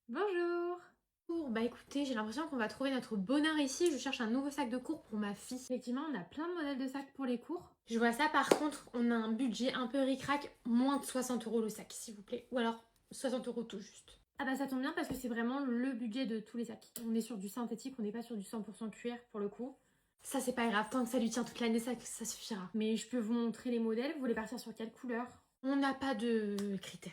Bonjour! Bah écoutez, j'ai l'impression qu'on va trouver notre bonheur ici. Je cherche un nouveau sac de cours pour ma fille. Effectivement, on a plein de modèles de sacs pour les cours. Je vois ça, par contre, on a un budget un peu ric-rac, moins de 60 € le sac, s'il vous plaît. Ou alors 60 € tout juste. Ah bah ça tombe bien parce que c'est vraiment le budget de tous les sacs. On est sur du synthétique, on n'est pas sur du 100% cuir pour le coup. Ça c'est pas grave, tant que ça lui tient toute l'année, ça suffira. Mais je peux vous montrer les modèles, vous voulez partir sur quelle couleur? On n'a pas de critères.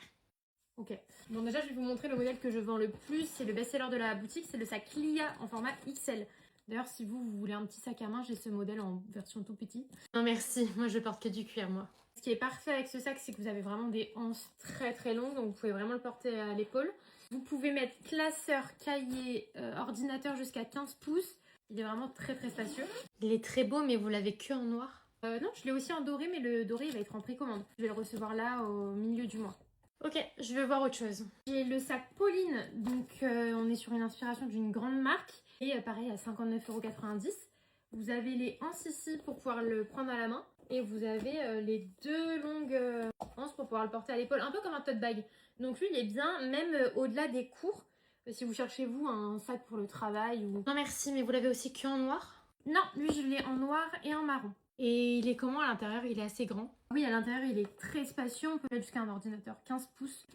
Ok. Bon, déjà, je vais vous montrer le modèle que je vends le plus. C'est le best-seller de la boutique. C'est le sac Lia en format XL. D'ailleurs, si vous voulez un petit sac à main, j'ai ce modèle en version tout petit. Non, merci. Moi, je porte que du cuir, moi. Ce qui est parfait avec ce sac, c'est que vous avez vraiment des anses très très longues. Donc, vous pouvez vraiment le porter à l'épaule. Vous pouvez mettre classeur, cahier, ordinateur jusqu'à 15 pouces. Il est vraiment très très spacieux. Il est très beau, mais vous l'avez que en noir? Non, je l'ai aussi en doré, mais le doré, il va être en précommande. Je vais le recevoir là au milieu du mois. Ok, je vais voir autre chose. J'ai le sac Pauline, donc on est sur une inspiration d'une grande marque. Et pareil à 59,90 €. Vous avez les anses ici pour pouvoir le prendre à la main. Et vous avez les deux longues anses pour pouvoir le porter à l'épaule, un peu comme un tote bag. Donc lui, il est bien, même au-delà des cours. Si vous cherchez, vous, un sac pour le travail ou... Non merci, mais vous l'avez aussi que en noir? Non, lui, je l'ai en noir et en marron. Et il est comment à l'intérieur? Il est assez grand? Oui, à l'intérieur, il est très spacieux. On peut mettre jusqu'à un ordinateur 15 pouces.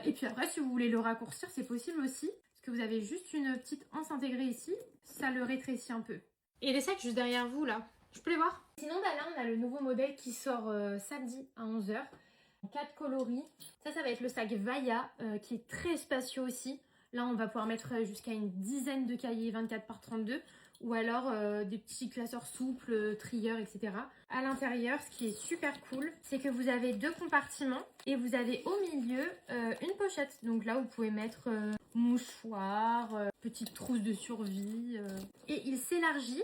Et puis après, si vous voulez le raccourcir, c'est possible aussi. Parce que vous avez juste une petite anse intégrée ici. Ça le rétrécit un peu. Et les sacs juste derrière vous, là, je peux les voir? Sinon, bah là, on a le nouveau modèle qui sort samedi à 11 h. 4 coloris. Ça va être le sac Vaya, qui est très spacieux aussi. Là, on va pouvoir mettre jusqu'à une dizaine de cahiers 24 par 32 ou alors des petits classeurs souples, trieurs, etc. À l'intérieur, ce qui est super cool, c'est que vous avez deux compartiments et vous avez au milieu une pochette. Donc là, vous pouvez mettre mouchoir, petite trousse de survie. Et il s'élargit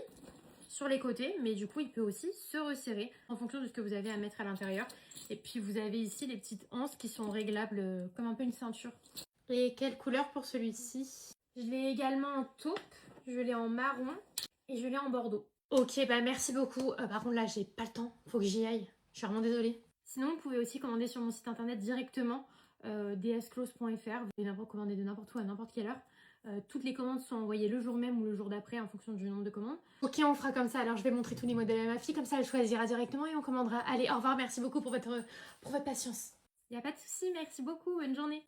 sur les côtés, mais du coup, il peut aussi se resserrer en fonction de ce que vous avez à mettre à l'intérieur. Et puis, vous avez ici les petites anses qui sont réglables comme un peu une ceinture. Et quelle couleur pour celui-ci? Je l'ai également en taupe, je l'ai en marron et je l'ai en bordeaux. Ok, bah merci beaucoup. Par contre là, j'ai pas le temps, faut que j'y aille. Je suis vraiment désolée. Sinon, vous pouvez aussi commander sur mon site internet directement, dsclose.fr. Vous pouvez commander de n'importe où à n'importe quelle heure. Toutes les commandes sont envoyées le jour même ou le jour d'après en fonction du nombre de commandes. Ok, on fera comme ça. Alors, je vais montrer tous les modèles à ma fille. Comme ça, elle choisira directement et on commandera. Allez, au revoir. Merci beaucoup pour votre patience. Il n'y a pas de souci. Merci beaucoup. Bonne journée.